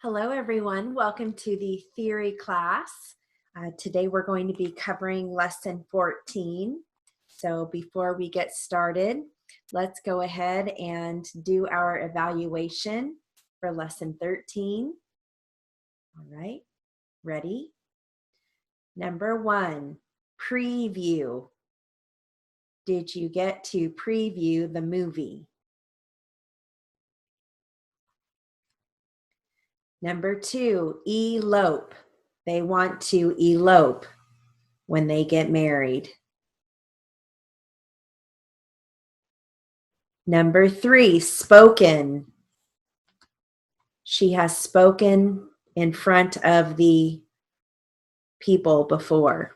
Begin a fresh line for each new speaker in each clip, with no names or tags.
Hello everyone, welcome to the theory class. Today we're going to be covering lesson 14. So before we get started, let's go ahead and do our evaluation for lesson 13. All right, ready? Number 1, preview. Did you get to preview the movie? Number 2, elope. They want to elope when they get married. Number 3, spoken. She has spoken in front of the people before.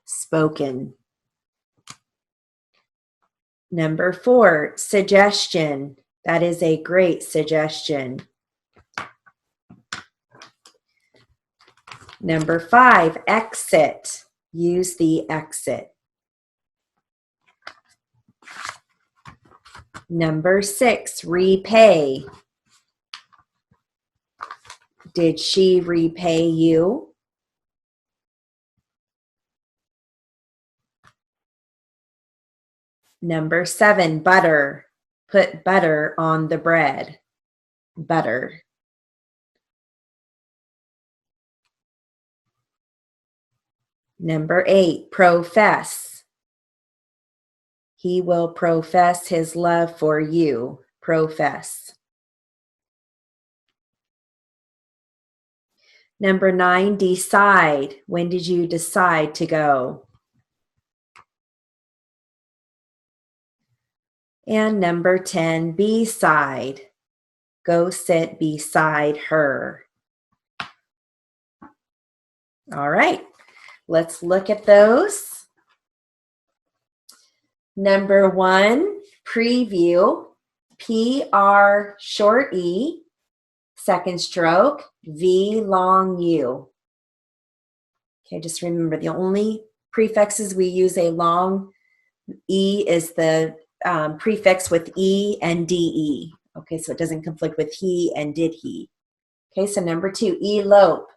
Spoken. Number 4, suggestion. That is a great suggestion. Number 5, exit. Use the exit. Number 6, repay. Did she repay you? Number 7, butter. Put butter on the bread. Butter. Number 8, profess. He will profess his love for you. Profess. Number 9, decide. When did you decide to go? And number 10, beside. Go sit beside her. All right, let's look at those. Number 1, preview. P-R short E, second stroke, V long U. Okay, just remember the only prefixes we use a long E is the prefix with E and DE. Okay, so it doesn't conflict with he and did he. Okay, so number 2, elope.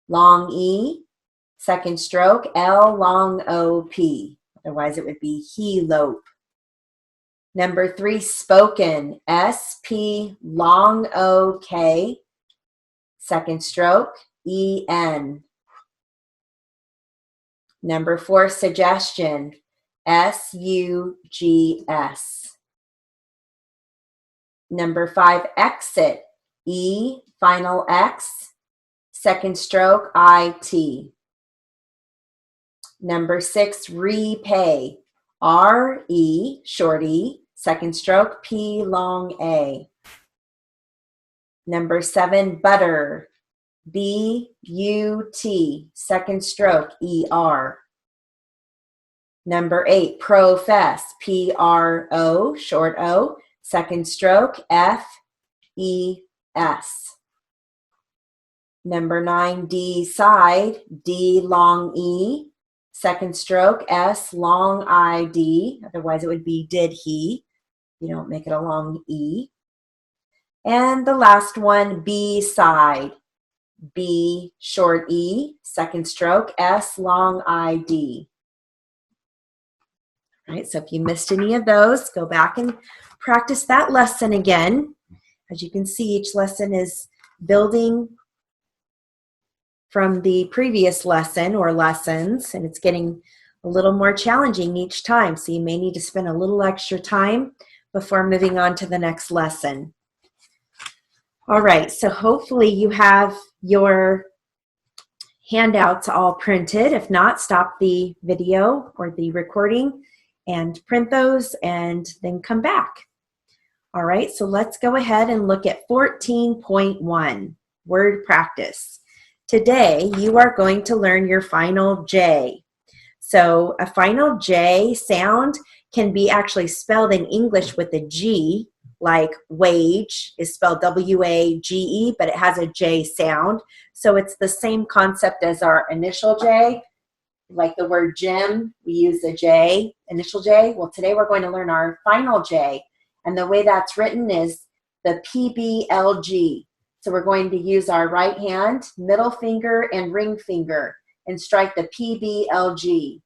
Long E, second stroke, L long O-P. Otherwise it would be he-lope. Number 3, spoken. S-P long O-K, second stroke, E-N. Number 4, suggestion. S-U-G-S. Number 5, exit. E, final X, second stroke, I-T. Number 6, repay. R-E, short E, second stroke, P long A. Number 7, butter. B-U-T, second stroke, E-R. Number 8, profess. P-R-O, short O, second stroke, F-E-S. Number 9, decide. D long E, second stroke, S long I-D. Otherwise it would be did he. You don't make it a long E. And the last one, beside. B short E, second stroke, S long I-D. All right, so if you missed any of those, go back and practice that lesson again. As you can see, each lesson is building from the previous lesson or lessons, and it's getting a little more challenging each time. So you may need to spend a little extra time before moving on to the next lesson. All right, so hopefully you have your handouts all printed. If not, stop the video or the recording and print those and then come back. All right, so let's go ahead and look at 14.1, word practice. Today, you are going to learn your final J. So a final J sound can be actually spelled in English with a G, like wage is spelled W-A-G-E, but it has a J sound. So it's the same concept as our initial J. Like the word gym, we use a J, initial J. Well, today we're going to learn our final J. And the way that's written is the PBLG. So we're going to use our right hand, middle finger, and ring finger and strike the PBLG.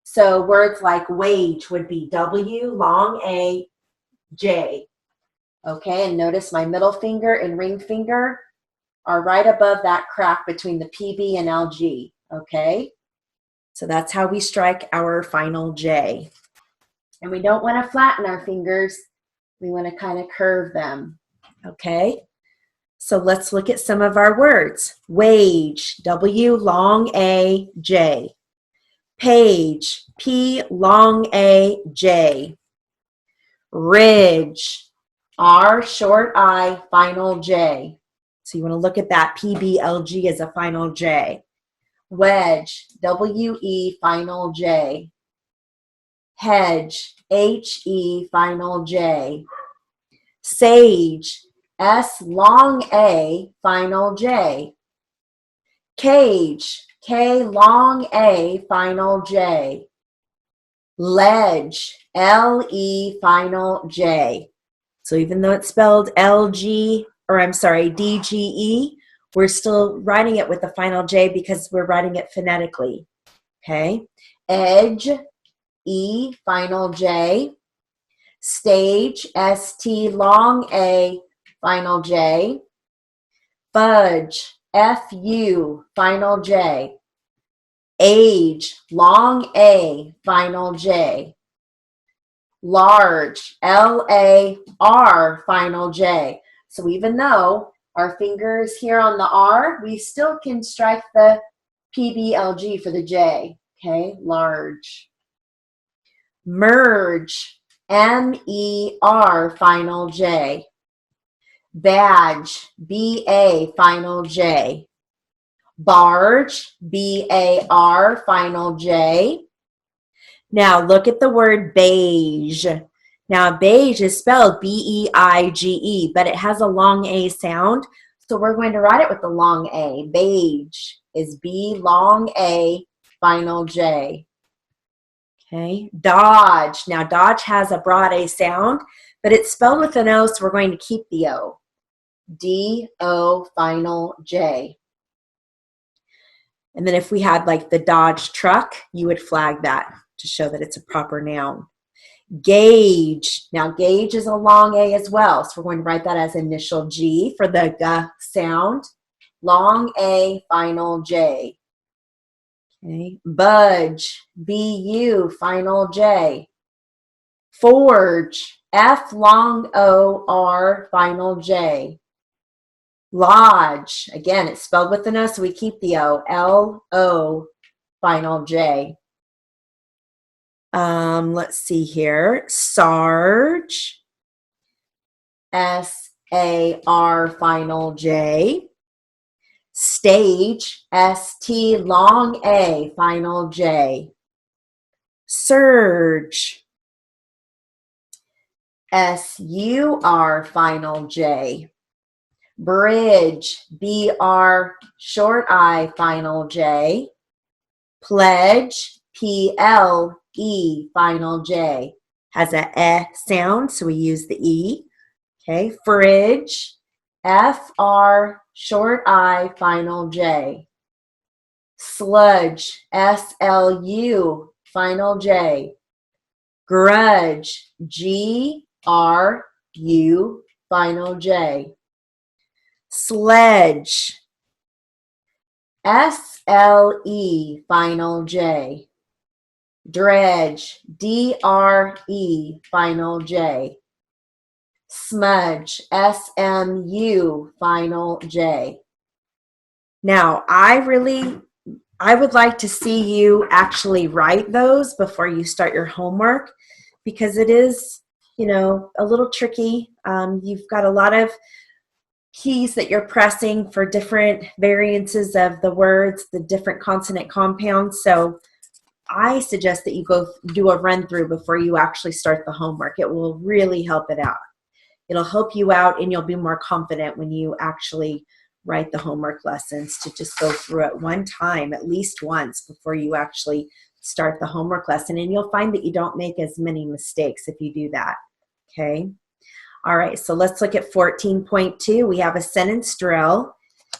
So words like wage would be W, long A, J. Okay, and notice my middle finger and ring finger are right above that crack between the PB and LG. Okay, so that's how we strike our final J. And we don't want to flatten our fingers. We want to kind of curve them. Okay, so let's look at some of our words. Wage, W, long A, J. Page, P, long A, J. Ridge, R, short I, final J. So you want to look at that PBLG as a final J. Wedge, W-E, final J. Hedge, H-E, final J. Sage, S, long A, final J. Cage, K, long A, final J. Ledge, L-E, final J. So even though it's spelled D-G-E, we're still writing it with the final J because we're writing it phonetically. Okay. Edge, E, final J. Stage, S-T, long A, final J. Fudge, F-U, final J. Age, long A, final J. Large, L-A-R, final J. So even though our finger is here on the R, we still can strike the PBLG for the J. Okay, large. Merge, M-E-R, final J. Badge, B-A, final J. Barge, B-A-R, final J. Now look at the word beige. Now beige is spelled B-E-I-G-E, but it has a long A sound, so we're going to write it with the long A. Beige is B, long A, final J. Okay, Dodge. Now Dodge has a broad A sound, but it's spelled with an O, so we're going to keep the O. D-O, final J. And then if we had like the Dodge truck, you would flag that to show that it's a proper noun. Gauge. Now gauge is a long A as well, so we're going to write that as initial G for the G sound. Long A, final J. Okay. Budge, B-U, final J. Forge, F, long O-R, final J. Lodge, again, it's spelled with an O, so we keep the O. L-O, final J. Let's see here. Sarge, S-A-R, final J. Stage, S-T, long A, final J. Surge, S-U-R, final J. Bridge, B-R, short I, final J. Pledge, P-L-E, final J. Has a eh sound, so we use the E. Okay, fridge, F-R, short I, final J. Sludge, S-L-U, final J. Grudge, G-R-U, final J. Sledge, S-L-E, final J. Dredge, D-R-E, final J. Smudge, S-M-U, final J. Now, I would like to see you actually write those before you start your homework because it is, a little tricky. You've got a lot of keys that you're pressing for different variances of the words, the different consonant compounds. So I suggest that you go do a run through before you actually start the homework. It will really help it out. It'll help you out and you'll be more confident when you actually write the homework lessons to just go through it one time, at least once before you actually start the homework lesson. And you'll find that you don't make as many mistakes if you do that. Okay. All right, so let's look at 14.2. We have a sentence drill,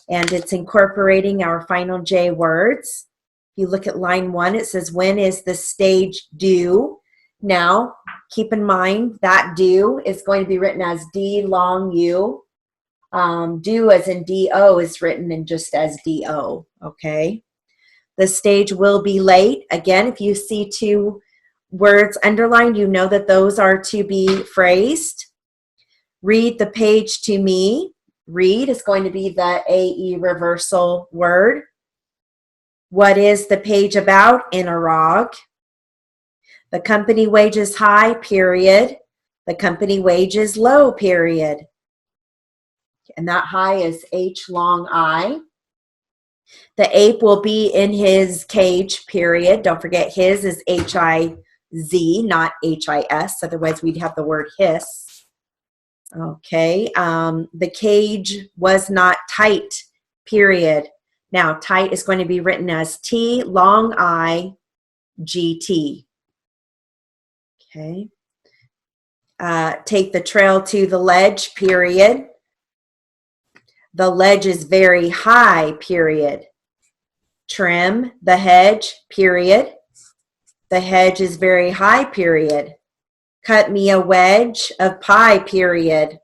and it's incorporating our final J words. If you look at line 1, it says, when is the stage due? Now, keep in mind that due is going to be written as D long U. Due as in D-O is written in just as D-O, okay? The stage will be late. Again, if you see 2 words underlined, you know that those are to be phrased. Read the page to me. Read is going to be the AE reversal word. What is the page about? Interrog. The company wage is high, period. The company wage is low, period. And that high is H long I. The ape will be in his cage, period. Don't forget his is H-I-Z, not H-I-S. Otherwise, we'd have the word hiss. Okay. The cage was not tight, period. Now, tight is going to be written as T long I G-T. Okay. Take the trail to the ledge, period. The ledge is very high, period. Trim the hedge, period. The hedge is very high, period. Cut me a wedge of pie, period.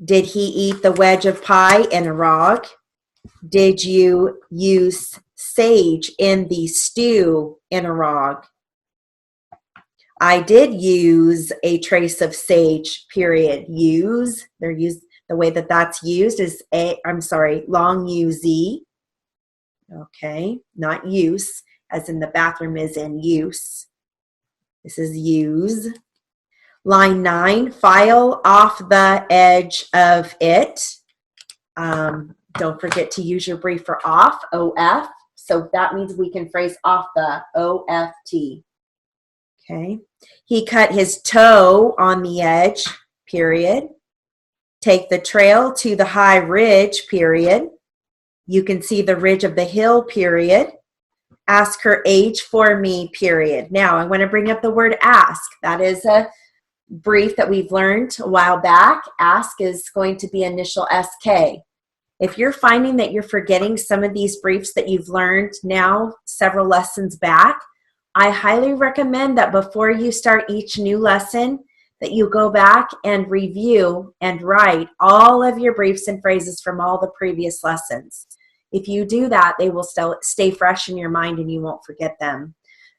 Did he eat the wedge of pie? Interrog. Did you use sage in the stew? Interrog. I did use a trace of sage, period. Use, they're used, the way that that's used is long U-Z. Okay, not use, as in the bathroom is in use. This is use. Line 9, file off the edge of it. Don't forget to use your brief for off, O-F. So that means we can phrase off the O-F-T. Okay. He cut his toe on the edge, period. Take the trail to the high ridge, period. You can see the ridge of the hill, period. Ask her age for me, period. Now, I want to bring up the word ask. That is a brief that we've learned a while back. Ask is going to be initial SK. If you're finding that you're forgetting some of these briefs that you've learned now several lessons back, I highly recommend that before you start each new lesson, that you go back and review and write all of your briefs and phrases from all the previous lessons. If you do that, they will still stay fresh in your mind and you won't forget them.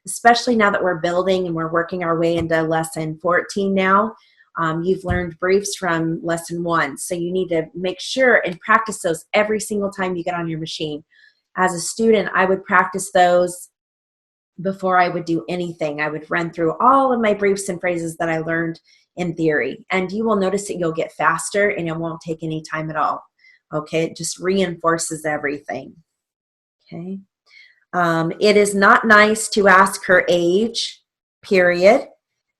Especially now that we're building and we're working our way into lesson 14 now. You've learned briefs from lesson 1. So you need to make sure and practice those every single time you get on your machine. As a student, I would practice those before I would do anything. I would run through all of my briefs and phrases that I learned in theory. And you will notice that you'll get faster and it won't take any time at all. Okay, it just reinforces everything. Okay. It is not nice to ask her age, period.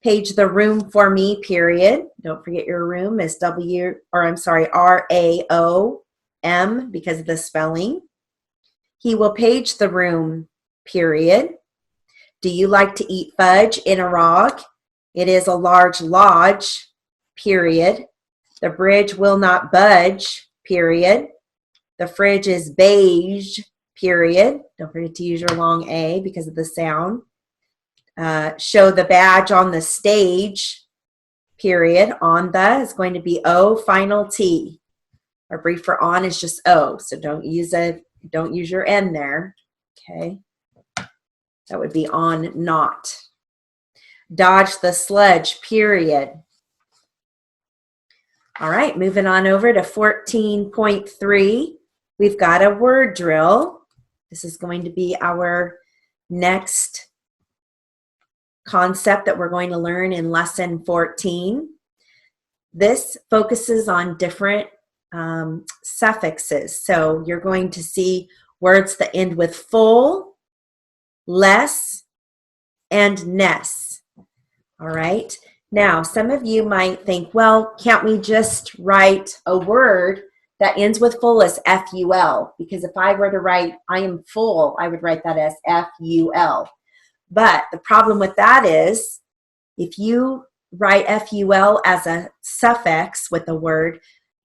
Page the room for me, period. Don't forget your room is R-A-O-M because of the spelling. He will page the room, period. Do you like to eat fudge? Interrog. It is a large lodge, period. The bridge will not budge, period. The fridge is beige, period. Don't forget to use your long A because of the sound. Show the badge on the stage, period. On the is going to be O, final T. Our brief for on is just O, so don't use your N there. Okay. That would be on not. Dodge the sludge, period. All right, moving on over to 14.3. We've got a word drill. This is going to be our next concept that we're going to learn in lesson 14. This focuses on different suffixes. So you're going to see words that end with full, less, and ness. All right. Now, some of you might think, well, can't we just write a word that ends with full as F-U-L? Because if I were to write, I am full, I would write that as F-U-L. But the problem with that is, if you write FUL as a suffix with a word,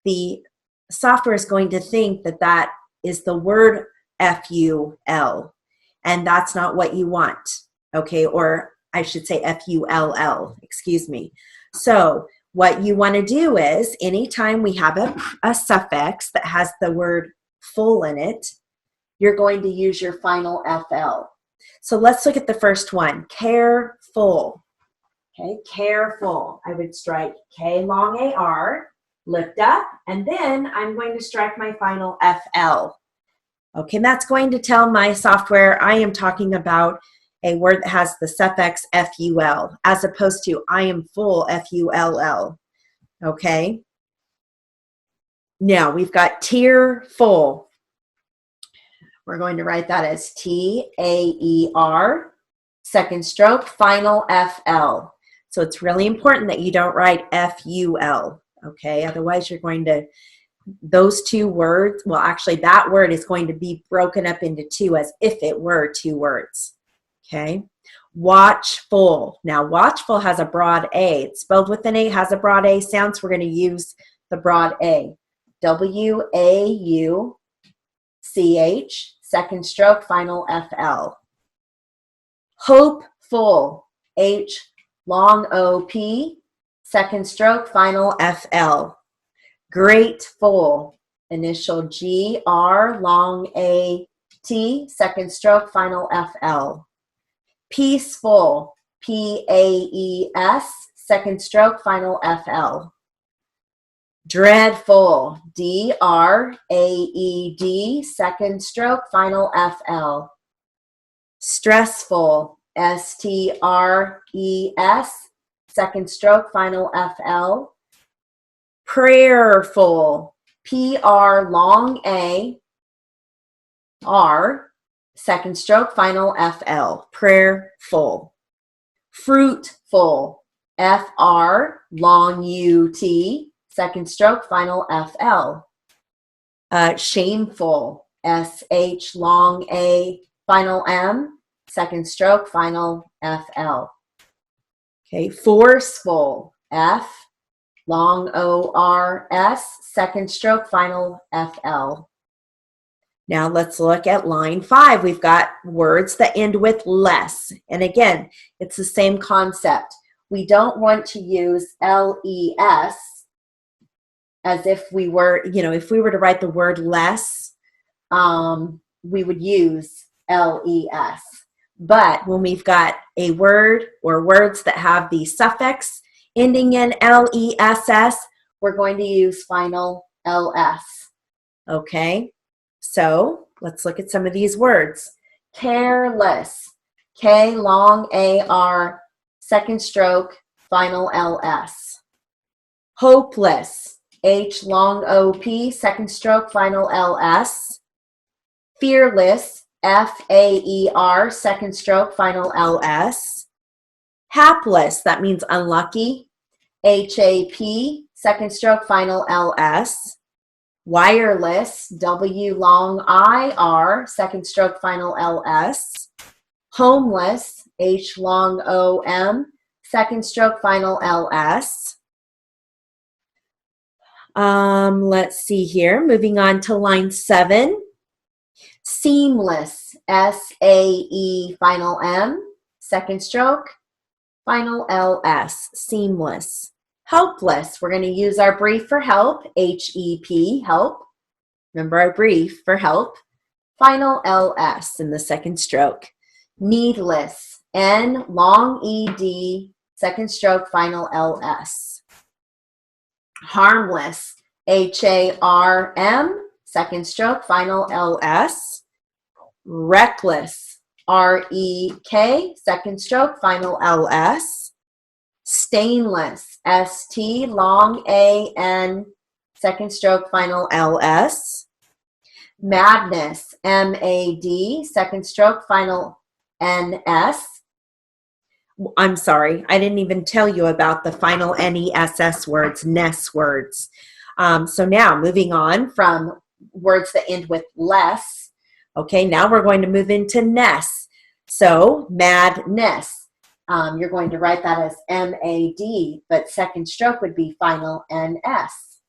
the software is going to think that that is the word FUL, and that's not what you want, okay? Or I should say FULL, excuse me. So what you want to do is anytime we have a suffix that has the word full in it, you're going to use your final FL. So let's look at the first one, careful. Okay, careful. I would strike K long AR, lift up, and then I'm going to strike my final FL. Okay, and that's going to tell my software I am talking about a word that has the suffix FUL as opposed to I am full FULL. Okay, now we've got tearful. We're going to write that as TAER, second stroke, final FL. So it's really important that you don't write FUL, okay? Otherwise you're going to, those two words, well actually that word is going to be broken up into two as if it were two words, okay? Watchful. Now watchful has a broad A. It's spelled with an A, has a broad A sound, so we're going to use the broad A. W-A-U-C-H, second stroke, final FL. Hopeful. H long O-P, second stroke, final FL. Grateful. Initial G-R, long A-T, second stroke, final FL. Peaceful. P-A-E-S, second stroke, final FL. Dreadful, D-R-A-E-D, second stroke, final FL. Stressful, S-T-R-E-S, second stroke, final FL. Prayerful, P-R long A-R, second stroke, final FL. Prayerful. Fruitful, F-R long U-T, second stroke, final FL. Shameful, S-H long A, final M, second stroke, final FL. Okay, forceful, F long O-R-S, second stroke, final FL. Now let's look at line 5. We've got words that end with less. And again, it's the same concept. We don't want to use L-E-S as if we were, you know, if we were to write the word less, we would use L-E-S. But when we've got a word or words that have the suffix ending in L-E-S-S, we're going to use final L-S. Okay, so let's look at some of these words. Careless, K long A-R, second stroke, final L-S. Hopeless, H long O-P, second stroke, final L-S. Fearless, F-A-E-R, second stroke, final L-S. Hapless, that means unlucky, H-A-P, second stroke, final L-S. Wireless, W long I-R, second stroke, final L-S. Homeless, H long O-M, second stroke, final L-S. Let's see here, moving on to line 7. Seamless, S-A-E, final M, second stroke, final L-S, seamless. Helpless, we're going to use our brief for help, H-E-P, help. Remember our brief for help, final L-S in the second stroke. Needless, N, long E-D, second stroke, final L-S. Harmless, H-A-R-M, second stroke, final L-S. Reckless, R-E-K, second stroke, final L-S. Stainless, S-T, long A-N, second stroke, final L-S. Madness, M-A-D, second stroke, final N-S. I'm sorry, I didn't even tell you about the final N-E-S-S words, ness words. So now moving on from words that end with less, okay, now we're going to move into ness. So madness, you're going to write that as M-A-D, but second stroke would be final N-S.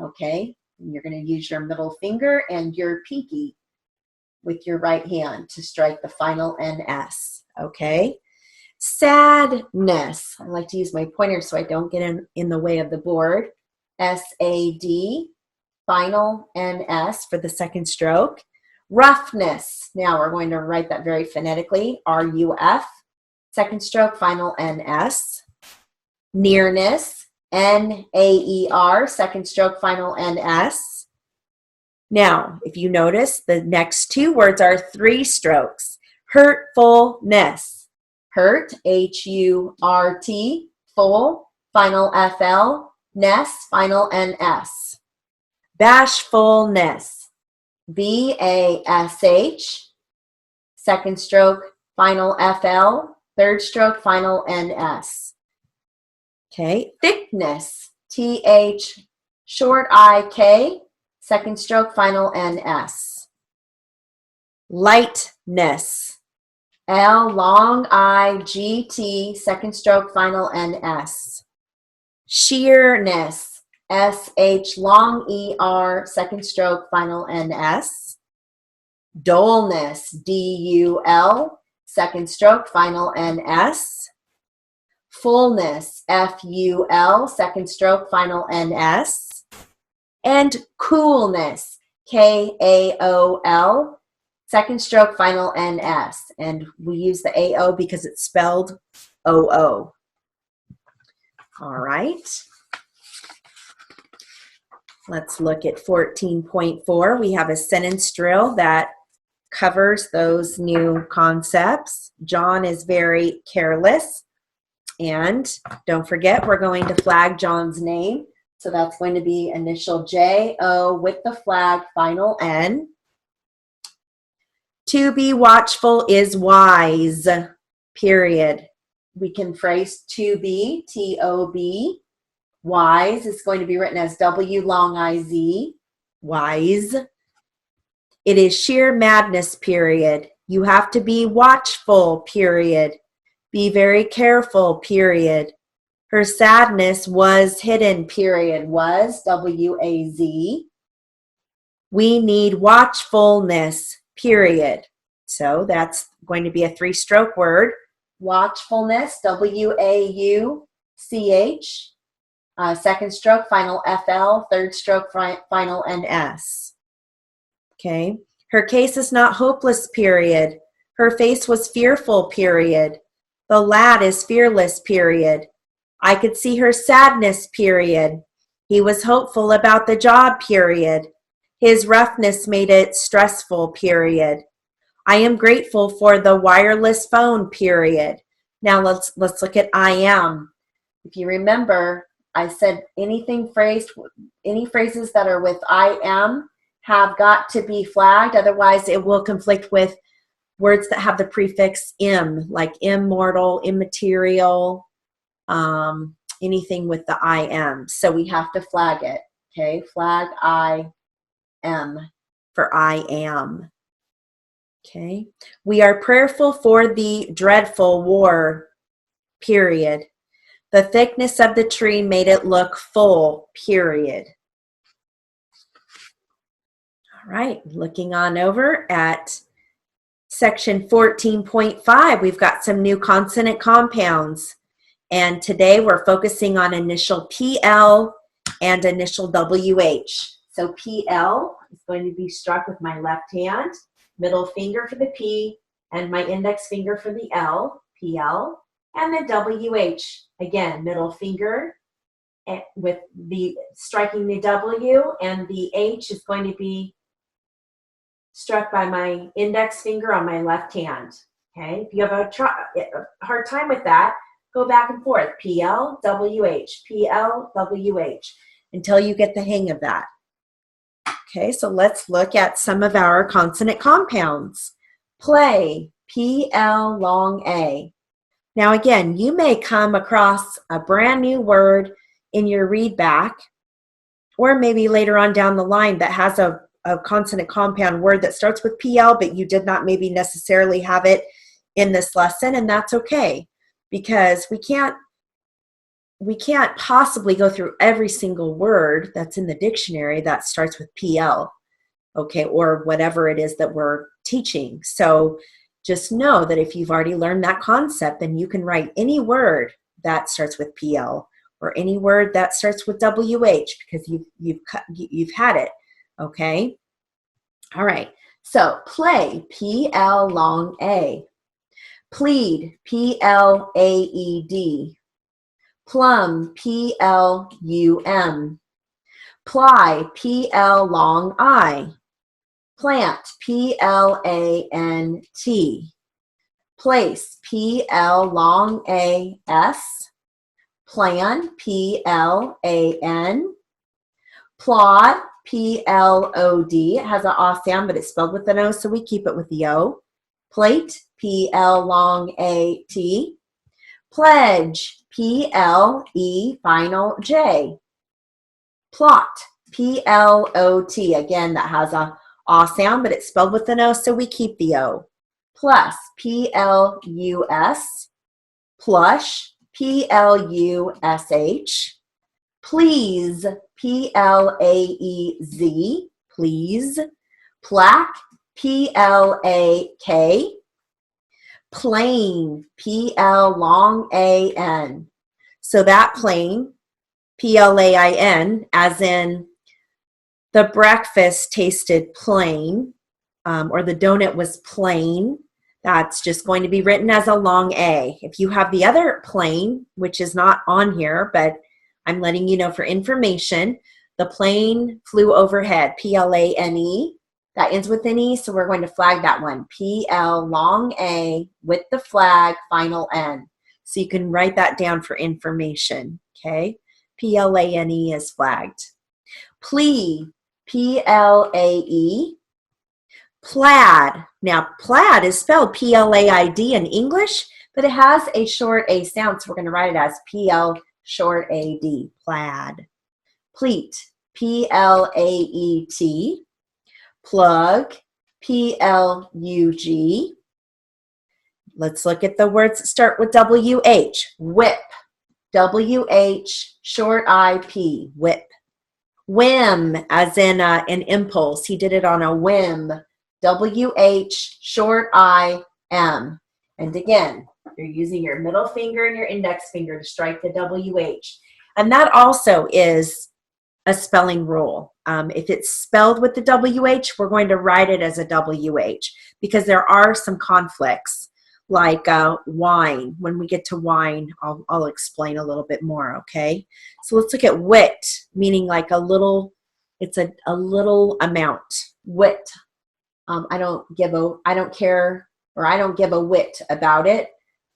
Okay, and you're going to use your middle finger and your pinky with your right hand to strike the final N-S. Okay, sadness. I like to use my pointer so I don't get in the way of the board. S-A-D, final N-S for the second stroke. Roughness. Now we're going to write that very phonetically. R-U-F. Second stroke, final N-S. Nearness. N-A-E-R. Second stroke, final N-S. Now, if you notice, the next two words are three strokes. Hurtfulness. Hurt, H-U-R-T. Full, final F-L. Ness, final N-S. Bashfulness. B-A-S-H, second stroke, final F-L, third stroke, final N-S. Okay, thickness, T-H, short I-K, second stroke, final N-S. Lightness, L, long I-G-T, second stroke, final N-S. Sheerness, S-H, long E-R, second stroke, final N-S. Dullness, D-U-L, second stroke, final N-S. Fullness, F-U-L, second stroke, final N-S. And coolness, K-A-O-L, second stroke, final N-S. And we use the A-O because it's spelled O-O. All right. Let's look at 14.4. We have a sentence drill that covers those new concepts. John is very careless. And don't forget, we're going to flag John's name. So that's going to be initial J-O with the flag, final N. To be watchful is wise, period. We can phrase to be, T-O-B. Wise is going to be written as W long I-Z, wise. It is sheer madness, period. You have to be watchful, period. Be very careful, period. Her sadness was hidden, period. Was, W-A-Z. We need watchfulness, period. So that's going to be a three-stroke word. Watchfulness, W-A-U-C-H. Second stroke, final F-L. Third stroke, final N-S. Okay. Her case is not hopeless, period. Her face was fearful, period. The lad is fearless, period. I could see her sadness, period. He was hopeful about the job, period. His roughness made it stressful, period. I am grateful for the wireless phone, period. Now let's look at I am. If you remember, I said any phrases that are with I am have got to be flagged. Otherwise, it will conflict with words that have the prefix im, like immortal, immaterial, anything with the I am. So we have to flag it. Okay, flag I am for I am. Okay, we are prayerful for the dreadful war, period. The thickness of the tree made it look full, period. All right, looking on over at section 14.5, we've got some new consonant compounds. And today we're focusing on initial PL and initial WH. So PL is going to be struck with my left hand, middle finger for the P, and my index finger for the L, PL. And then WH, again, middle finger with the striking the W, and the H is going to be struck by my index finger on my left hand. Okay, if you have a hard time with that, go back and forth, PL, WH, PL, WH, until you get the hang of that. Okay, so let's look at some of our consonant compounds. Play, PL long A. Now again, you may come across a brand new word in your read back, or maybe later on down the line that has a consonant compound word that starts with PL, but you did not maybe necessarily have it in this lesson, and that's okay. because we can't possibly go through every single word that's in the dictionary that starts with PL, okay, or whatever it is that we're teaching. So just know that if you've already learned that concept, then you can write any word that starts with PL or any word that starts with WH because you've had it, okay? All right, so play, PL long A. Plead, PLAED. Plum, PLUM. Ply, PL long I. Plant, PLANT. Place, PL long AS. Plan, PLAN. Plod, PLOD. It has an O sound, but it's spelled with an O, so we keep it with the O. Plate, PL long AT. Pledge, PLE final J. Plot, PLOT. Again, that has a O sound, but it's spelled with an O, so we keep the O. Plus, PLUS. Plush, PLUSH. Please, PLAEZ. Please. Plaque, PLAK. Plain, PL long AN. So that plain, PLAIN, as in the breakfast tasted plain, or the donut was plain, that's just going to be written as a long A. If you have the other plain, which is not on here, but I'm letting you know for information, the plane flew overhead, PLANE. That ends with an E, so we're going to flag that one. PL long A with the flag, final N. So you can write that down for information, okay? PLANE is flagged. Plea, PLAE. Plaid. Now, plaid is spelled PLAID in English, but it has a short A sound, so we're going to write it as PL short AD, plaid. Pleat, PLAET. Plug, PLUG. Let's look at the words that start with WH. Whip, WH short IP, whip. Whim, as in an impulse. He did it on a whim. WH short IM. And again, you're using your middle finger and your index finger to strike the WH. And that also is a spelling rule. If it's spelled with the WH, we're going to write it as a WH because there are some conflicts, like wine. When we get to wine, I'll explain a little bit more, okay? So let's look at wit, meaning like a little, it's a little amount. Wit. I don't care, or I don't give a whit about it.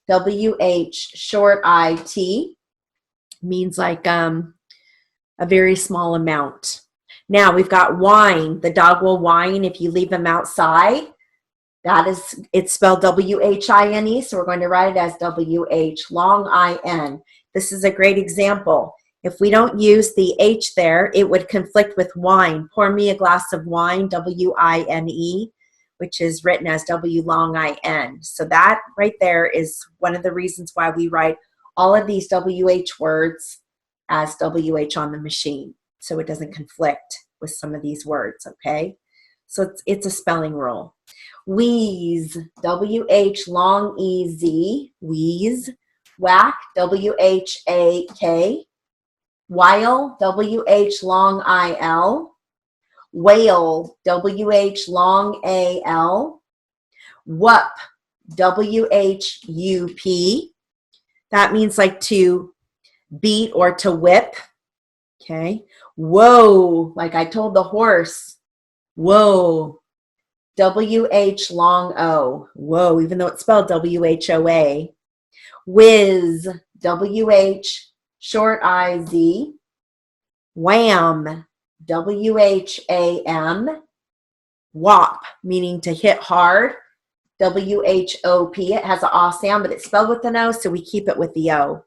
WH short IT means like a very small amount. Now we've got wine. The dog will whine if you leave him outside. It's spelled WHINE, so we're going to write it as WH long IN. This is a great example. If we don't use the H there, it would conflict with wine. Pour me a glass of wine, WINE, which is written as W long IN. So that right there is one of the reasons why we write all of these WH words as WH on the machine, so it doesn't conflict with some of these words, okay? So it's a spelling rule. Wheeze, WH long EZ, wheeze. Whack, WHAK. While, WH long IL. Whale, WH long AL. Whup, WHUP. That means like to beat or to whip, okay? Whoa, like I told the horse, whoa. WH long O, whoa, even though it's spelled WHOA. Whiz, WH short IZ. Wham, WHAM. Whop, meaning to hit hard, WHOP. It has an O sound, but it's spelled with an O, so we keep it with the O.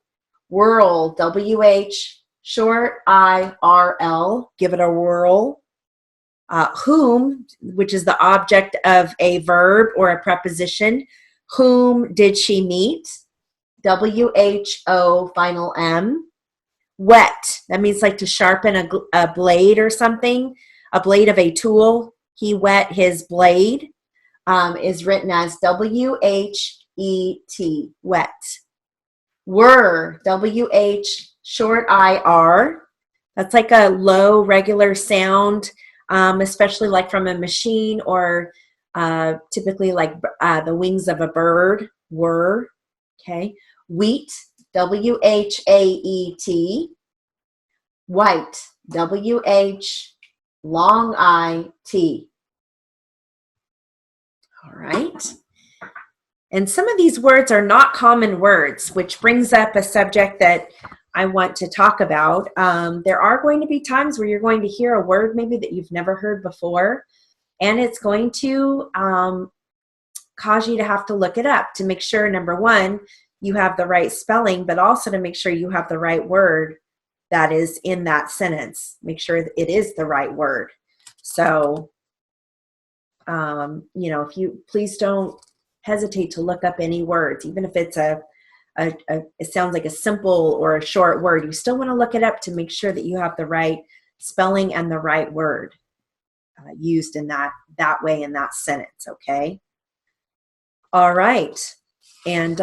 Whirl, WH short IRL. Give it a whirl. Whom, which is the object of a verb or a preposition. Whom did she meet? W-H-O, final M. Whet, that means like to sharpen a blade or something, a blade of a tool. He whet his blade, is written as W-H-E-T, wet. Whir, W-H, short I-R. That's like a low regular sound, especially like from a machine or typically like the wings of a bird. Whir, okay. Wheat, W-H-A-E-T. White, W-H, long I-T. All right. And some of these words are not common words, which brings up a subject that I want to talk about. There are going to be times where you're going to hear a word maybe that you've never heard before, and it's going to cause you to have to look it up to make sure, number one, you have the right spelling, but also to make sure you have the right word that is in that sentence. Make sure that it is the right word. So, you know, if you please don't hesitate to look up any words, even if it's it sounds like a simple or a short word, you still want to look it up to make sure that you have the right spelling and the right word used in that way in that sentence. Okay. All right. And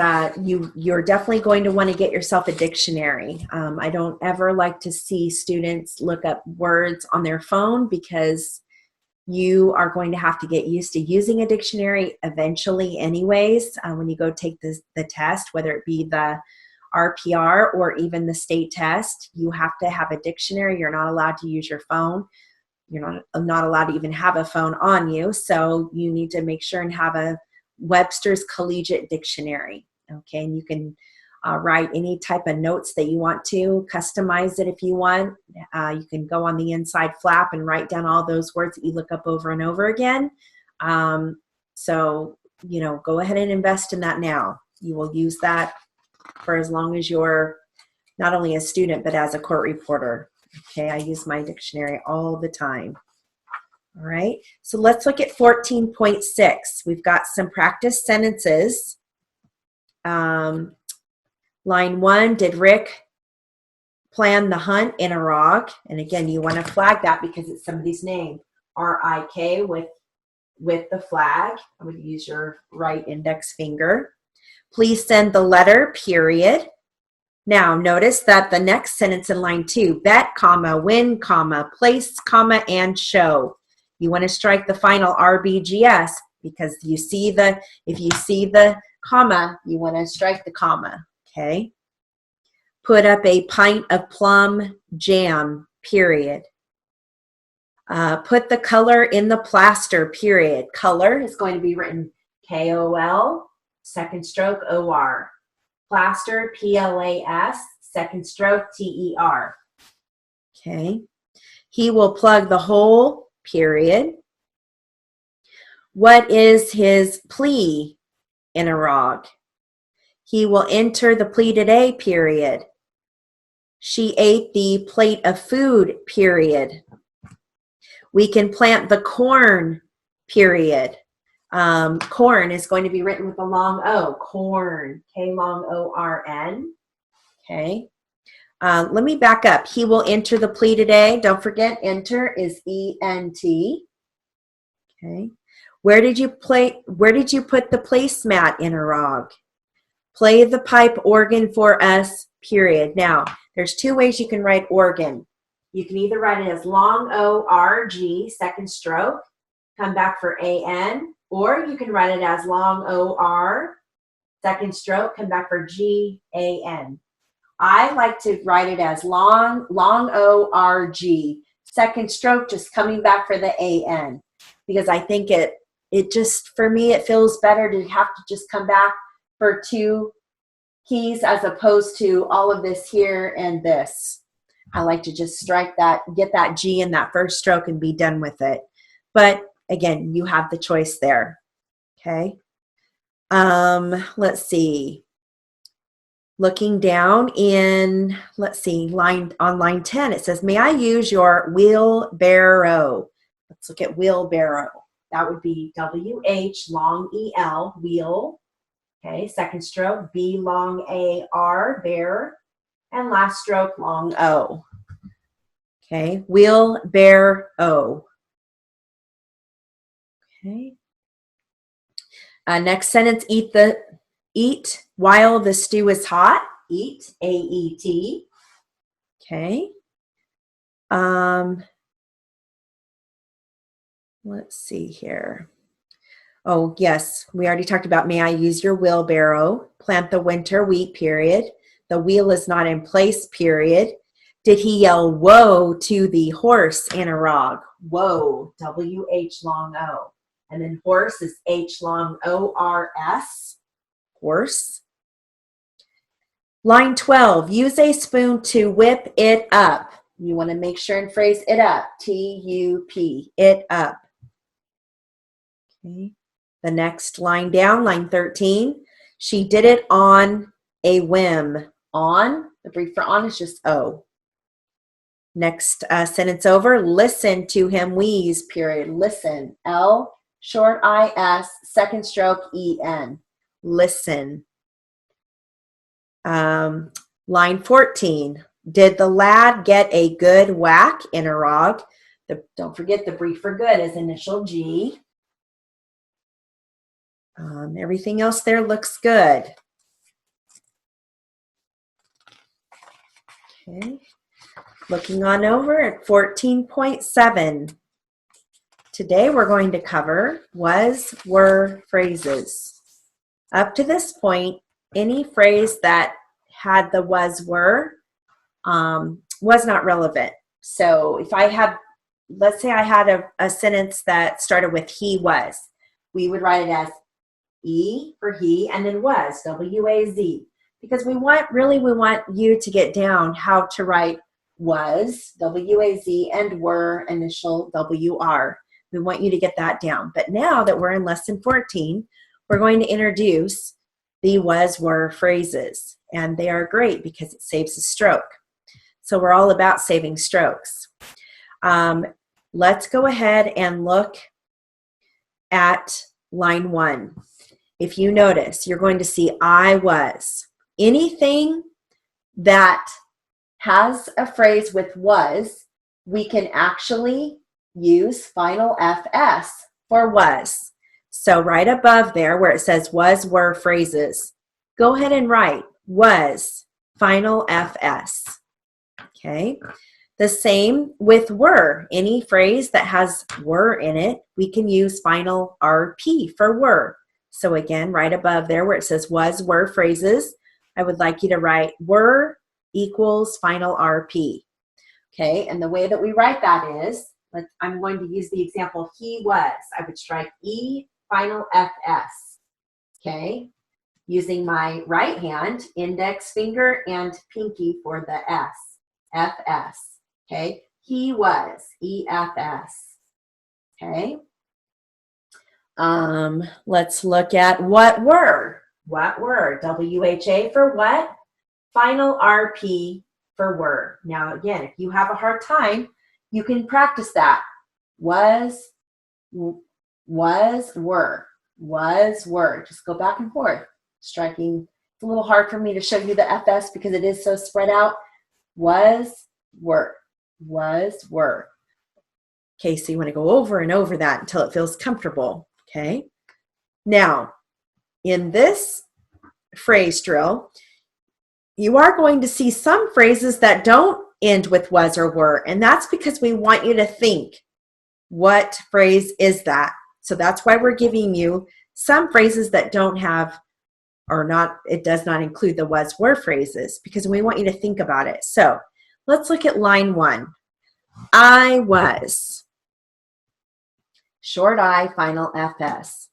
you're definitely going to want to get yourself a dictionary. I don't ever like to see students look up words on their phone because you are going to have to get used to using a dictionary eventually anyways when you go take the test, whether it be the RPR or even the state test. You have to have a dictionary. You're not allowed to use your phone. You're not allowed to even have a phone on you. So you need to make sure and have a Webster's Collegiate Dictionary. Okay, and you can write any type of notes that you want to, customize it if you want. You can go on the inside flap and write down all those words that you look up over and over again. So, you know, go ahead and invest in that now. You will use that for as long as you're not only a student, but as a court reporter. Okay, I use my dictionary all the time. All right, so let's look at 14.6. We've got some practice sentences. Line 1, did Rick plan the hunt in Iraq? And again, you want to flag that because it's somebody's name. R-I-K with the flag. I would use your right index finger. Please send the letter, period. Now, notice that the next sentence in line 2, bet, comma, win, comma, place, comma, and show. You want to strike the final RBGS because if you see the comma, you want to strike the comma. Okay. Put up a pint of plum jam, period. Put the color in the plaster, period. Color is going to be written K-O-L, second stroke O-R. Plaster, P-L-A-S, second stroke T-E-R. Okay. He will plug the hole, period. What is his plea in Iraq? He will enter the plea today, period. She ate the plate of food, period. We can plant the corn, period. Corn is going to be written with a long O, corn, K-long O-R-N. Okay. Let me back up. He will enter the plea today. Don't forget, enter is E-N-T. Okay. Where did you put the placemat in Iraq? Play the pipe organ for us, period. Now, there's two ways you can write organ. You can either write it as long O-R-G, second stroke, come back for A-N, or you can write it as long O-R, second stroke, come back for G-A-N. I like to write it as long O-R-G, second stroke, just coming back for the A-N, because I think it just, for me, it feels better to have to just come back for two keys as opposed to all of this here and this. I like to just strike that, get that G in that first stroke and be done with it. But again, you have the choice there. Okay. Let's see. Looking down in, let's see, on line 10, it says, may I use your wheelbarrow? Let's look at wheelbarrow. That would be W-H, long E-L, wheel, Okay, second stroke, B long A R, bear. And last stroke, long O. Okay, wheel, bear, O. Okay. Next sentence, eat while the stew is hot. Eat, A-E-T. Okay. Let's see here. Oh, yes, we already talked about may I use your wheelbarrow. Plant the winter wheat, period. The wheel is not in place, period. Did he yell whoa to the horse in a rog? Whoa, W-H long O. And then horse is H long O-R-S, horse. Line 12, use a spoon to whip it up. You want to make sure and phrase it up, T-U-P, it up. Okay. The next line down, line 13, she did it on a whim. On, the brief for on is just O. Next sentence over, listen to him wheeze, period. Listen, L, short I-S, second stroke E-N. Listen. Line 14, did the lad get a good whack in a rog? Don't forget the brief for good is initial G. Everything else there looks good. Okay. Looking on over at 14.7. Today we're going to cover was, were phrases. Up to this point, any phrase that had the was, were was not relevant. So if I have, let's say I had a sentence that started with he was, we would write it as E for he and then was, W-A-Z. Because we want you to get down how to write was, W-A-Z, and were, initial W-R. We want you to get that down. But now that we're in lesson 14, we're going to introduce the was, were phrases. And they are great because it saves a stroke. So we're all about saving strokes. Let's go ahead and look at line 1. If you notice, you're going to see I was. Anything that has a phrase with was, we can actually use final FS for was. So right above there where it says was, were phrases, go ahead and write was, final FS. Okay. The same with were. Any phrase that has were in it, we can use final RP for were. So again, right above there where it says was, were phrases, I would like you to write were equals final RP. Okay, and the way that we write that is, I'm going to use the example he was. I would strike E final FS. Okay, using my right hand, index finger and pinky for the S, FS. Okay, he was, EFS. Okay. Let's look at what were. What were? WHA for what? Final RP for were. Now again, if you have a hard time, you can practice that. Was, were. Was, were. Just go back and forth. Striking. It's a little hard for me to show you the FS because it is so spread out. Was, were. Was, were. Okay, so you want to go over and over that until it feels comfortable. Okay. Now, in this phrase drill, you are going to see some phrases that don't end with was or were, and that's because we want you to think, what phrase is that? So that's why we're giving you some phrases that don't have or not, it does not include the was, were phrases because we want you to think about it. So let's look at line 1. I was. Short I, final FS.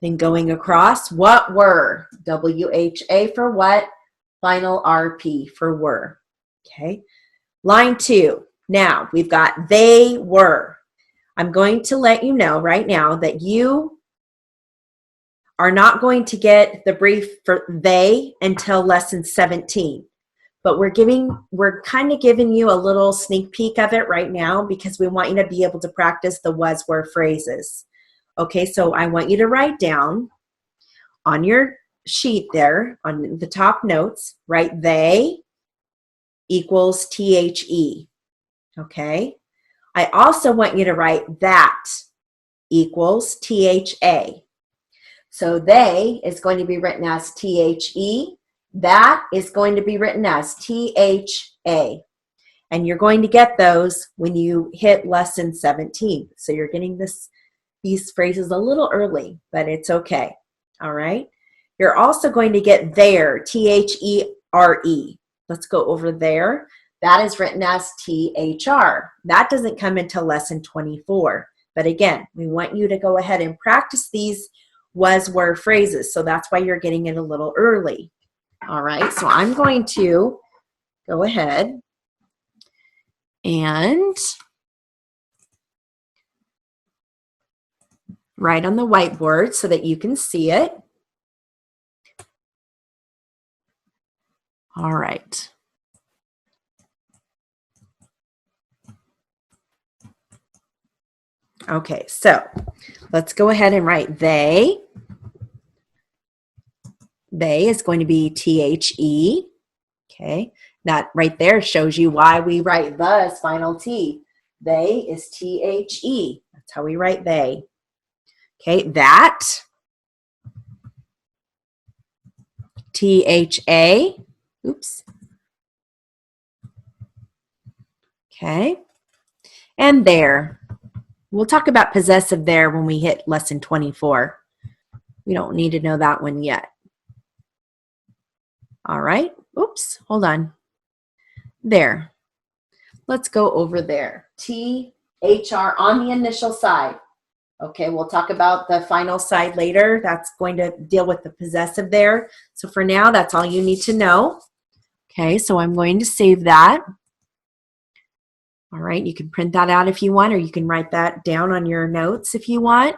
Then going across, what were? WHA for what? Final RP for were. Okay. Line 2. Now we've got they were. I'm going to let you know right now that you are not going to get the brief for they until lesson 17. But we're kind of giving you a little sneak peek of it right now because we want you to be able to practice the was, were phrases. Okay, so I want you to write down on your sheet there on the top notes, write they equals THE. Okay. I also want you to write that equals THA. So they is going to be written as THE. That is going to be written as THA. And you're going to get those when you hit lesson 17. So you're getting these phrases a little early, but it's okay. All right. You're also going to get there, THERE. Let's go over there. That is written as THR. That doesn't come until lesson 24. But again, we want you to go ahead and practice these was, were phrases. So that's why you're getting it a little early. All right. So I'm going to go ahead and write on the whiteboard so that you can see it. All right. Okay, so let's go ahead and write they. They is going to be THE. Okay, that right there shows you why we write the as final T. They is THE. That's how we write they. Okay, that. THA. Oops. Okay, and there. We'll talk about possessive there when we hit lesson 24. We don't need to know that one yet. All right. Oops, hold on. There. Let's go over there. THR on the initial side. Okay, we'll talk about the final side later. That's going to deal with the possessive there. So for now, that's all you need to know. Okay, so I'm going to save that. All right, you can print that out if you want, or you can write that down on your notes if you want.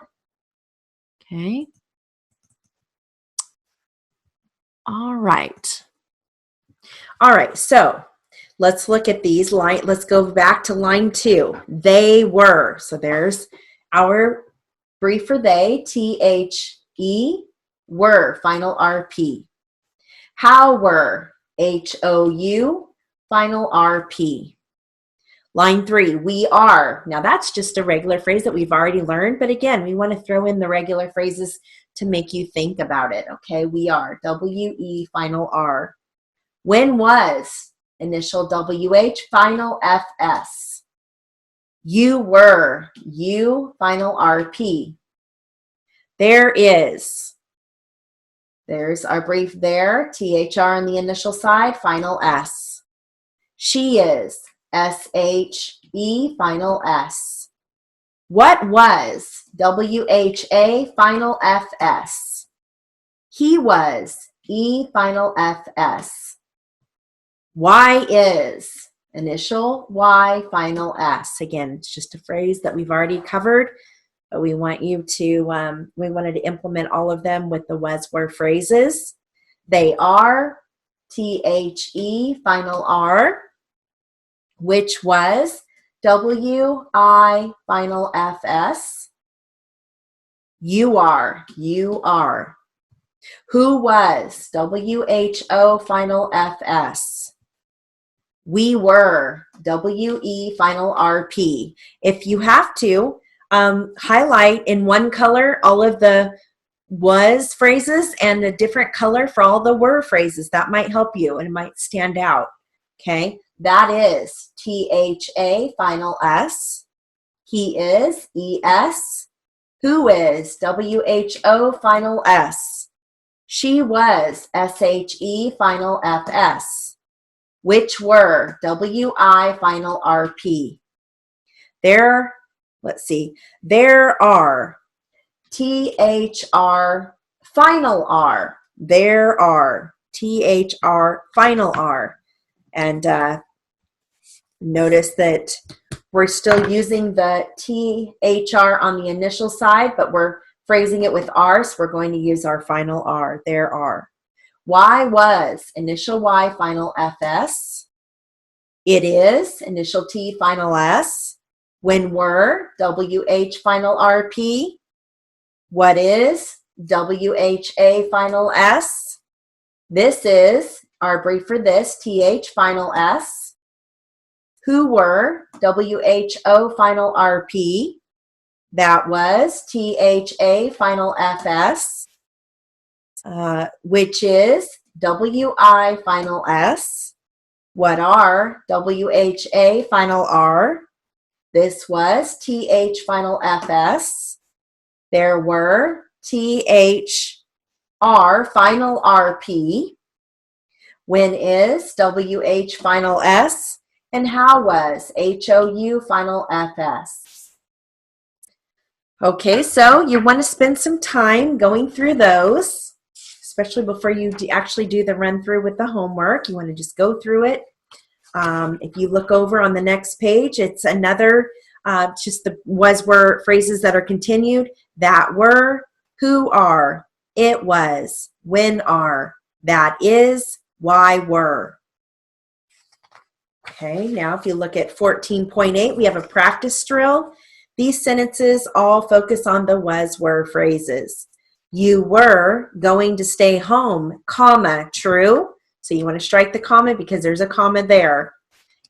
Okay. All right. All right, so let's look at these lines. Let's go back to line 2. They were. So there's our brief for they, THE, were, final RP. How were, HOU, final RP. Line 3, we are. Now that's just a regular phrase that we've already learned, but again, we want to throw in the regular phrases to make you think about it. Okay, we are, WE, final R. When was, initial WH, final FS. You were, U, final RP. There is. There's our brief there, THR on the initial side, final S. She is, SHE, final S. What was, WHA, final FS. He was, E, final FS. Y is, initial Y, final S. Again, it's just a phrase that we've already covered, but we want you to, we wanted to implement all of them with the was, were phrases. They are, THE, final R. Which was, WI, final FS. You are, Who was, WHO, final FS. We were, WE, final RP. If you have to, highlight in one color all of the was phrases and a different color for all the were phrases. That might help you and it might stand out. Okay, that is THA, final S. He is, ES. Who is, WHO, final S. She was, SHE, final FS. Which were, WI, final RP. There, let's see, there are, THR, final R. There are, THR, final R. And notice that we're still using the THR on the initial side, but we're phrasing it with R, so we're going to use our final R. There are. Y was, initial Y, final FS. It is, initial T, final S. When were, WH, final RP. What is, WHA final S. This is our brief for this, TH final S. Who were, WHO final RP. That was THA final FS, which is WI final S. What are, WHA final R. This was TH final FS. There were THR final RP. When is WH final S. And how was HOU final FS. Okay, so you want to spend some time going through those, especially before you actually do the run through with the homework. You want to just go through it. If you look over on the next page, it's another, just the was, were phrases that are continued. That were, who are, it was, when are, that is, why were. Okay, now if you look at 14.8, we have a practice drill. These sentences all focus on the was, were phrases. You were going to stay home, comma, true. So you want to strike the comma because there's a comma there.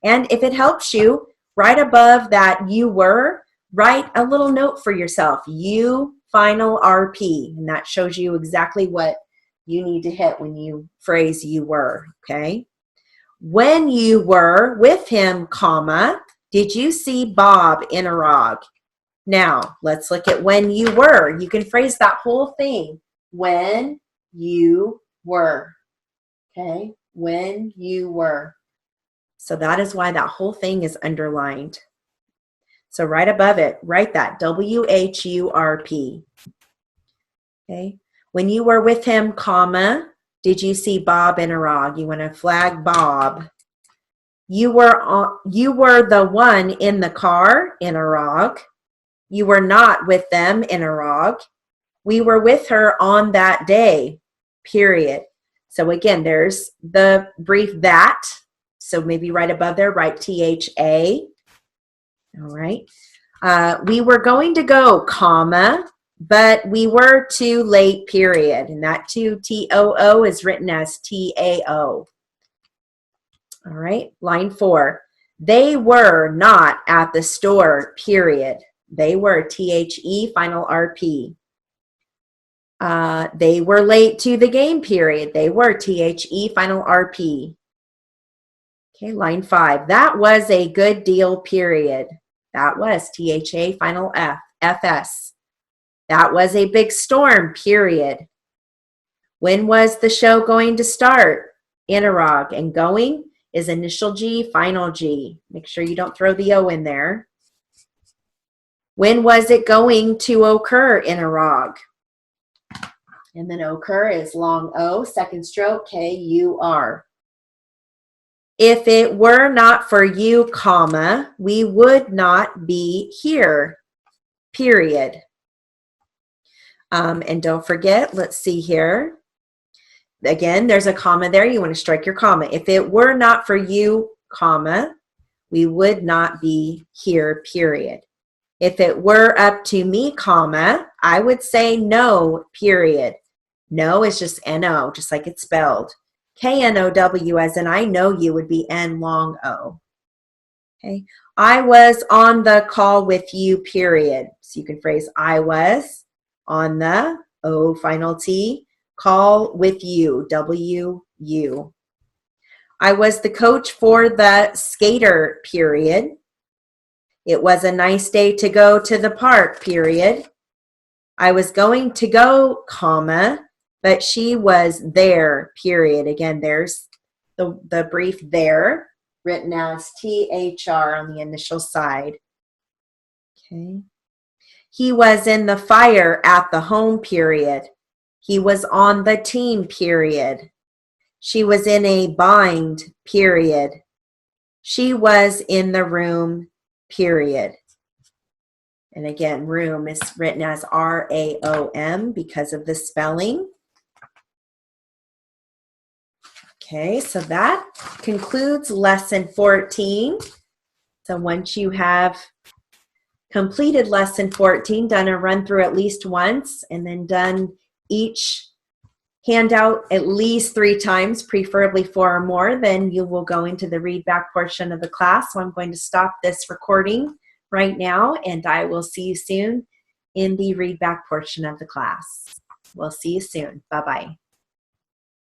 And if it helps you, right above that you were, write a little note for yourself. You final RP. And that shows you exactly what you need to hit when you phrase you were, okay? When you were with him, comma, did you see Bob interrog? Now, let's look at when you were. You can phrase that whole thing. When you were. Okay? When you were. So that is why that whole thing is underlined. So right above it, write that. WHURP. Okay? When you were with him, comma, did you see Bob interrog? You want to flag Bob. You were the one in the car, interrog. You were not with them, interrog. We were with her on that day, period. So again, there's the brief that. So maybe right above there, write THA. All right. We were going to go, comma, but we were too late, period. And that too, TOO, is written as TAO. All right, line 4. They were not at the store, period. They were, THE, final RP. They were late to the game, period. They were, THE, final RP. Okay, line 5. That was a good deal, period. That was, THA, final FS. That was a big storm, period. When was the show going to start? Interrog. And going is initial G, final G. Make sure you don't throw the O in there. When was it going to occur? Interrog. And then occur is long O, second stroke, K-U-R. If it were not for you, comma, we would not be here, period. And don't forget, let's see here. Again, there's a comma there. You want to strike your comma. If it were not for you, comma, we would not be here, period. If it were up to me, comma, I would say no, period. No is just N-O, just like it's spelled. K-N-O-W, as in I know you, would be N long O. Okay. I was on the call with you, period. So you can phrase I was on the O final T, call with you, W-U. I was the coach for the skater, period. It was a nice day to go to the park, period. I was going to go, comma, but she was there, period. Again, there's the brief there, written as T-H-R on the initial side. Okay. He was in the fire at the home, period. He was on the team, period. She was in a bind, period. She was in the room, period. And again, room is written as R-A-O-M because of the spelling. Okay, so that concludes lesson 14. So once you have completed lesson 14, done a run through at least once, and then done each handout at least 3 times, preferably 4 or more, then you will go into the read back portion of the class. So I'm going to stop this recording right now, and I will see you soon in the read back portion of the class. We'll see you soon. Bye-bye.